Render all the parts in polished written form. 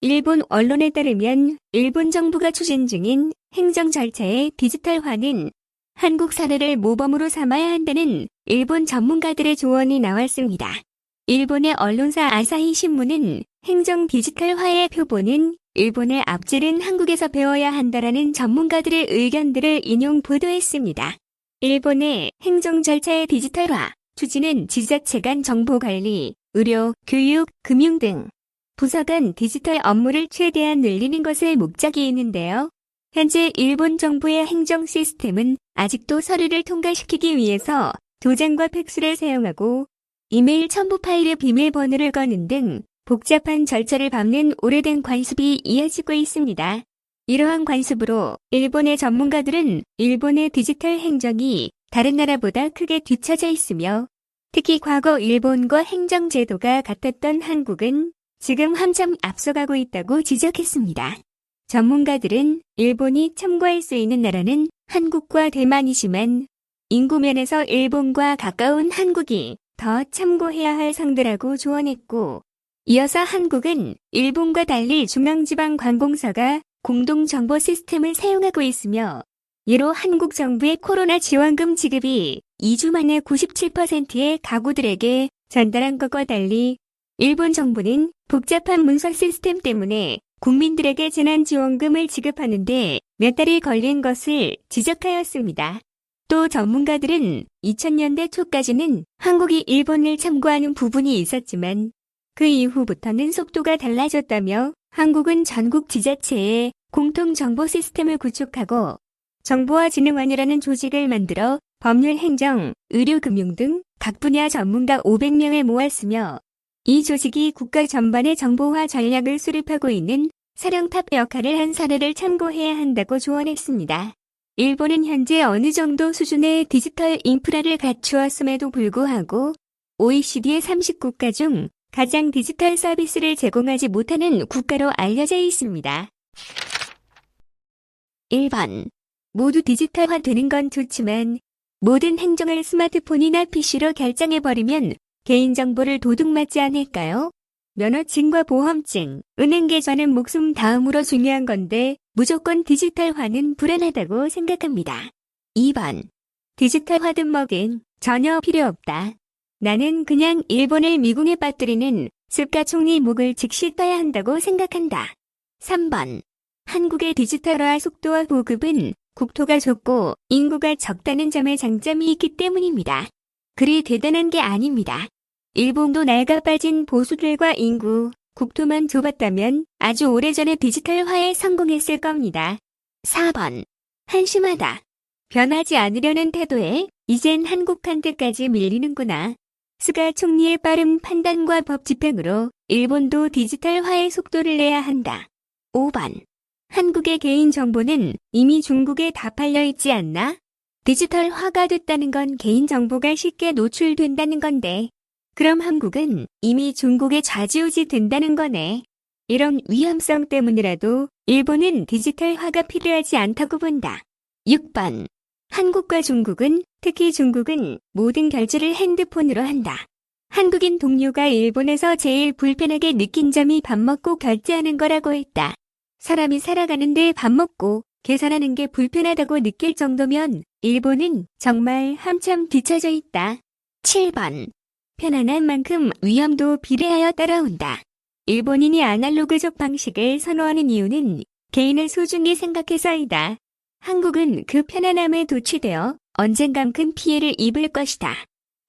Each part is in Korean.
일본 언론에 따르면 일본 정부가 추진 중인 행정 절차의 디지털화는 한국 사례를 모범으로 삼아야 한다는 일본 전문가들의 조언이 나왔습니다. 일본의 언론사 아사히 신문은 행정 디지털화의 표본은 일본의 앞질은 한국에서 배워야 한다라는 전문가들의 의견들을 인용 보도했습니다. 일본의 행정 절차의 디지털화 추진은 지자체 간 정보관리, 의료, 교육, 금융 등 부서 간 디지털 업무를 최대한 늘리는 것을 목적이 있는데요. 현재 일본 정부의 행정 시스템은 아직도 서류를 통과시키기 위해서 도장과 팩스를 사용하고 이메일 첨부 파일의 비밀번호를 거는 등 복잡한 절차를 밟는 오래된 관습이 이어지고 있습니다. 이러한 관습으로 일본의 전문가들은 일본의 디지털 행정이 다른 나라보다 크게 뒤처져 있으며 특히 과거 일본과 행정 제도가 같았던 한국은 지금 한참 앞서가고 있다고 지적했습니다. 전문가들은 일본이 참고할 수 있는 나라는 한국과 대만이지만 인구 면에서 일본과 가까운 한국이 더 참고해야 할 상대라고 조언했고, 이어서 한국은 일본과 달리 중앙지방관공서가 공동정보 시스템을 사용하고 있으며 이로 한국 정부의 코로나 지원금 지급이 2주 만에 97%의 가구들에게 전달한 것과 달리 일본 정부는 복잡한 문서 시스템 때문에 국민들에게 재난지원금을 지급하는데 몇 달이 걸린 것을 지적하였습니다. 또 전문가들은 2000년대 초까지는 한국이 일본을 참고하는 부분이 있었지만 그 이후부터는 속도가 달라졌다며 한국은 전국 지자체에 공통정보 시스템을 구축하고 정보화진흥원이라는 조직을 만들어 법률, 행정, 의료, 금융 등 각 분야 전문가 500명을 모았으며 이 조직이 국가 전반의 정보화 전략을 수립하고 있는 사령탑 역할을 한 사례를 참고해야 한다고 조언했습니다. 일본은 현재 어느 정도 수준의 디지털 인프라를 갖추었음에도 불구하고 OECD의 30국가 중 가장 디지털 서비스를 제공하지 못하는 국가로 알려져 있습니다. 1번. 모두 디지털화 되는 건 좋지만 모든 행정을 스마트폰이나 PC로 결정해버리면 개인정보를 도둑맞지 않을까요? 면허증과 보험증, 은행 계좌는 목숨 다음으로 중요한 건데 무조건 디지털화는 불안하다고 생각합니다. 2번. 디지털화든 뭐든 전혀 필요 없다. 나는 그냥 일본을 미궁에 빠뜨리는 습가 총리 목을 즉시 따야 한다고 생각한다. 3번. 한국의 디지털화 속도와 보급은 국토가 좁고 인구가 적다는 점에 장점이 있기 때문입니다. 그리 대단한 게 아닙니다. 일본도 낡아 빠진 보수들과 인구, 국토만 좁았다면 아주 오래전에 디지털화에 성공했을 겁니다. 4번. 한심하다. 변하지 않으려는 태도에 이젠 한국한테까지 밀리는구나. 스가 총리의 빠른 판단과 법 집행으로 일본도 디지털화의 속도를 내야 한다. 5번. 한국의 개인정보는 이미 중국에 다 팔려 있지 않나? 디지털화가 됐다는 건 개인정보가 쉽게 노출된다는 건데 그럼 한국은 이미 중국에 좌지우지 된다는 거네. 이런 위험성 때문이라도 일본은 디지털화가 필요하지 않다고 본다. 6번. 한국과 중국은, 특히 중국은 모든 결제를 핸드폰으로 한다. 한국인 동료가 일본에서 제일 불편하게 느낀 점이 밥 먹고 결제하는 거라고 했다. 사람이 살아가는데 밥 먹고 계산하는 게 불편하다고 느낄 정도면 일본은 정말 한참 뒤처져 있다. 7번. 편안한 만큼 위험도 비례하여 따라온다. 일본인이 아날로그적 방식을 선호하는 이유는 개인을 소중히 생각해서이다. 한국은 그 편안함에 도취되어 언젠간 큰 피해를 입을 것이다.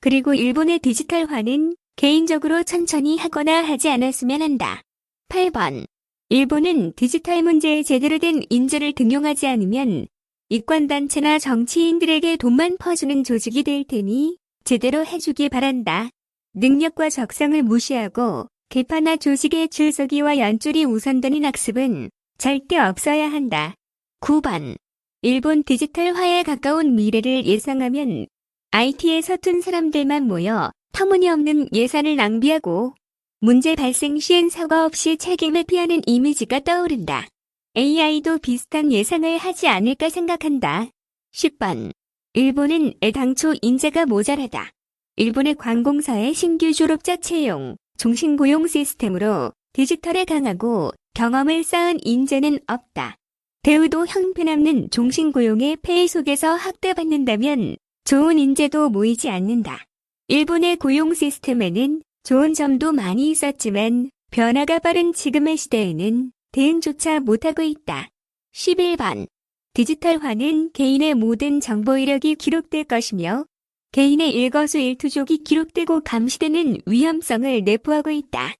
그리고 일본의 디지털화는 개인적으로 천천히 하거나 하지 않았으면 한다. 8번. 일본은 디지털 문제에 제대로 된 인재를 등용하지 않으면 이권단체나 정치인들에게 돈만 퍼주는 조직이 될 테니 제대로 해주기 바란다. 능력과 적성을 무시하고 개파나 조직의 줄서기와 연줄이 우선되는 학습은 절대 없어야 한다. 9번. 일본 디지털화에 가까운 미래를 예상하면 IT에 서툰 사람들만 모여 터무니없는 예산을 낭비하고 문제 발생 시엔 사과 없이 책임을 피하는 이미지가 떠오른다. AI도 비슷한 예상을 하지 않을까 생각한다. 10번. 일본은 애당초 인재가 모자라다. 일본의 관공서의 신규 졸업자 채용, 종신고용 시스템으로 디지털에 강하고 경험을 쌓은 인재는 없다. 배우도 형편없는 종신고용의 폐해 속에서 학대받는다면 좋은 인재도 모이지 않는다. 일본의 고용 시스템에는 좋은 점도 많이 있었지만 변화가 빠른 지금의 시대에는 대응조차 못하고 있다. 11번. 디지털화는 개인의 모든 정보 이력이 기록될 것이며 개인의 일거수일투족이 기록되고 감시되는 위험성을 내포하고 있다.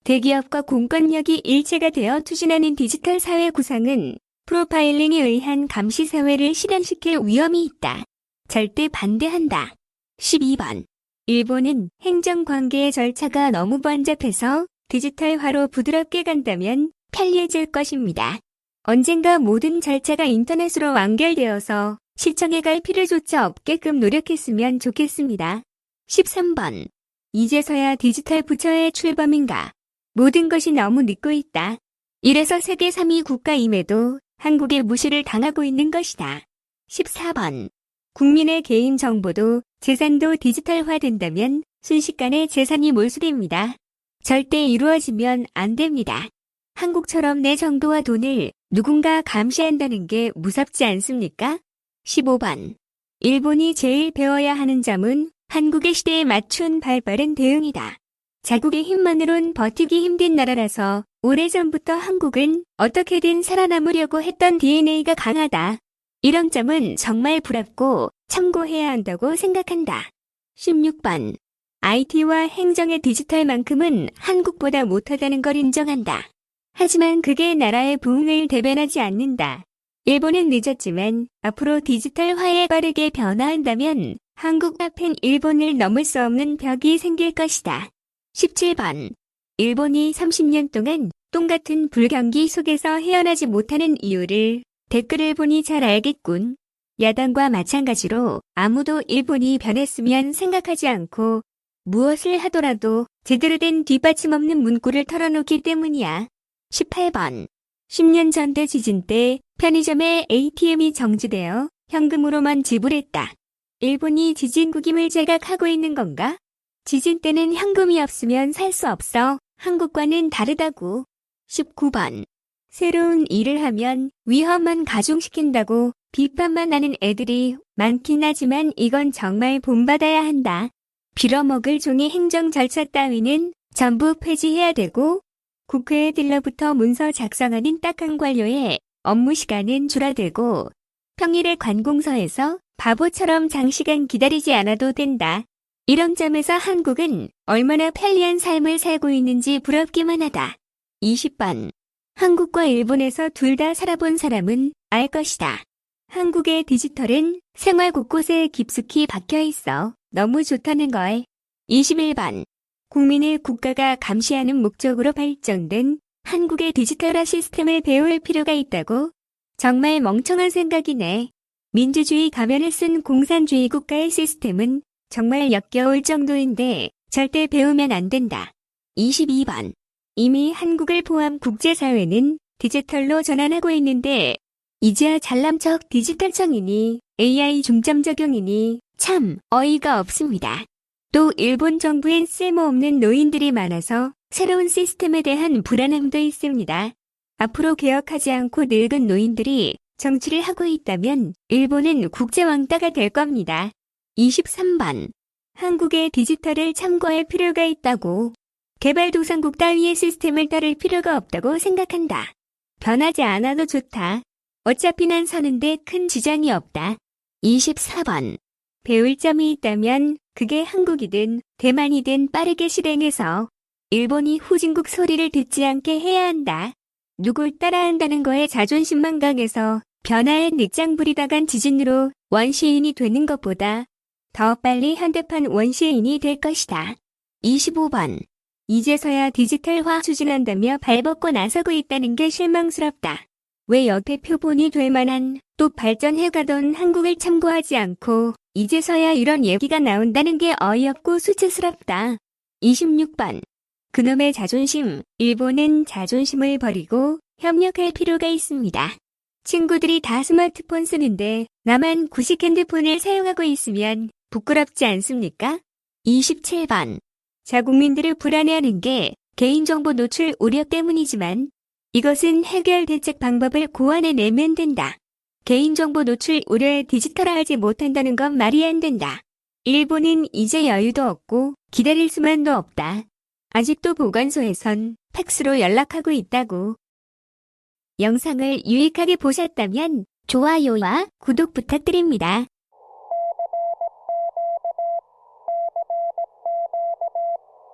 대기업과 공권력이 일체가 되어 추진하는 디지털 사회 구상은 프로파일링에 의한 감시 사회를 실현시킬 위험이 있다. 절대 반대한다. 12번. 일본은 행정관계의 절차가 너무 번잡해서 디지털화로 부드럽게 간다면 편리해질 것입니다. 언젠가 모든 절차가 인터넷으로 완결되어서 시청에 갈 필요조차 없게끔 노력했으면 좋겠습니다. 13번. 이제서야 디지털 부처의 출범인가? 모든 것이 너무 늦고 있다. 이래서 세계 3위 국가임에도 한국의 무시를 당하고 있는 것이다. 14번. 국민의 개인 정보도 재산도 디지털화된다면 순식간에 재산이 몰수됩니다. 절대 이루어지면 안 됩니다. 한국처럼 내 정보와 돈을 누군가 감시한다는 게 무섭지 않습니까? 15번. 일본이 제일 배워야 하는 점은 한국의 시대에 맞춘 발빠른 대응이다. 자국의 힘만으론 버티기 힘든 나라라서 오래전부터 한국은 어떻게든 살아남으려고 했던 DNA가 강하다. 이런 점은 정말 부럽고 참고해야 한다고 생각한다. 16번. IT와 행정의 디지털만큼은 한국보다 못하다는 걸 인정한다. 하지만 그게 나라의 부흥을 대변하지 않는다. 일본은 늦었지만 앞으로 디지털화에 빠르게 변화한다면 한국 앞엔 일본을 넘을 수 없는 벽이 생길 것이다. 17번. 일본이 30년 동안 똥같은 불경기 속에서 헤어나지 못하는 이유를 댓글을 보니 잘 알겠군. 야당과 마찬가지로 아무도 일본이 변했으면 생각하지 않고 무엇을 하더라도 제대로 된 뒷받침 없는 문구를 털어놓기 때문이야. 18번. 10년 전 대지진 때 편의점에 ATM이 정지되어 현금으로만 지불했다. 일본이 지진국임을 자각하고 있는 건가? 지진 때는 현금이 없으면 살 수 없어. 한국과는 다르다고. 19번. 새로운 일을 하면 위험만 가중시킨다고 비판만 하는 애들이 많긴 하지만 이건 정말 본받아야 한다. 빌어먹을 종이 행정 절차 따위는 전부 폐지해야 되고 국회에 들러부터 문서 작성하는 딱한 관료의 업무 시간은 줄어들고 평일에 관공서에서 바보처럼 장시간 기다리지 않아도 된다. 이런 점에서 한국은 얼마나 편리한 삶을 살고 있는지 부럽기만 하다. 20번. 한국과 일본에서 둘 다 살아본 사람은 알 것이다. 한국의 디지털은 생활 곳곳에 깊숙이 박혀 있어 너무 좋다는 걸. 21번. 국민을 국가가 감시하는 목적으로 발전된 한국의 디지털화 시스템을 배울 필요가 있다고? 정말 멍청한 생각이네. 민주주의 가면을 쓴 공산주의 국가의 시스템은 정말 역겨울 정도인데 절대 배우면 안 된다. 22번. 이미 한국을 포함 국제사회는 디지털로 전환하고 있는데 이제야 잘난 척 디지털 청이니 AI 중점 적용이니 참 어이가 없습니다. 또 일본 정부엔 쓸모없는 노인들이 많아서 새로운 시스템에 대한 불안함도 있습니다. 앞으로 개혁하지 않고 늙은 노인들이 정치를 하고 있다면 일본은 국제왕따가 될 겁니다. 23번. 한국의 디지털을 참고할 필요가 있다고. 개발도상국 따위의 시스템을 따를 필요가 없다고 생각한다. 변하지 않아도 좋다. 어차피 난 서는데 큰 지장이 없다. 24번. 배울 점이 있다면 그게 한국이든 대만이든 빠르게 실행해서 일본이 후진국 소리를 듣지 않게 해야 한다. 누굴 따라한다는 거에 자존심만 강해서 변화에 늑장 부리다간 지진으로 원시인이 되는 것보다 더 빨리 현대판 원시인이 될 것이다. 25번. 이제서야 디지털화 추진한다며 발벗고 나서고 있다는 게 실망스럽다. 왜 옆에 표본이 될 만한 또 발전해가던 한국을 참고하지 않고 이제서야 이런 얘기가 나온다는 게 어이없고 수치스럽다. 26번. 그놈의 자존심, 일본은 자존심을 버리고 협력할 필요가 있습니다. 친구들이 다 스마트폰 쓰는데 나만 구식 핸드폰을 사용하고 있으면 부끄럽지 않습니까? 27번. 자국민들을 불안해하는 게 개인정보 노출 우려 때문이지만 이것은 해결 대책 방법을 고안해내면 된다. 개인정보 노출 우려에 디지털화하지 못한다는 건 말이 안 된다. 일본은 이제 여유도 없고 기다릴 수만도 없다. 아직도 보건소에선 팩스로 연락하고 있다고. 영상을 유익하게 보셨다면 좋아요와 구독 부탁드립니다.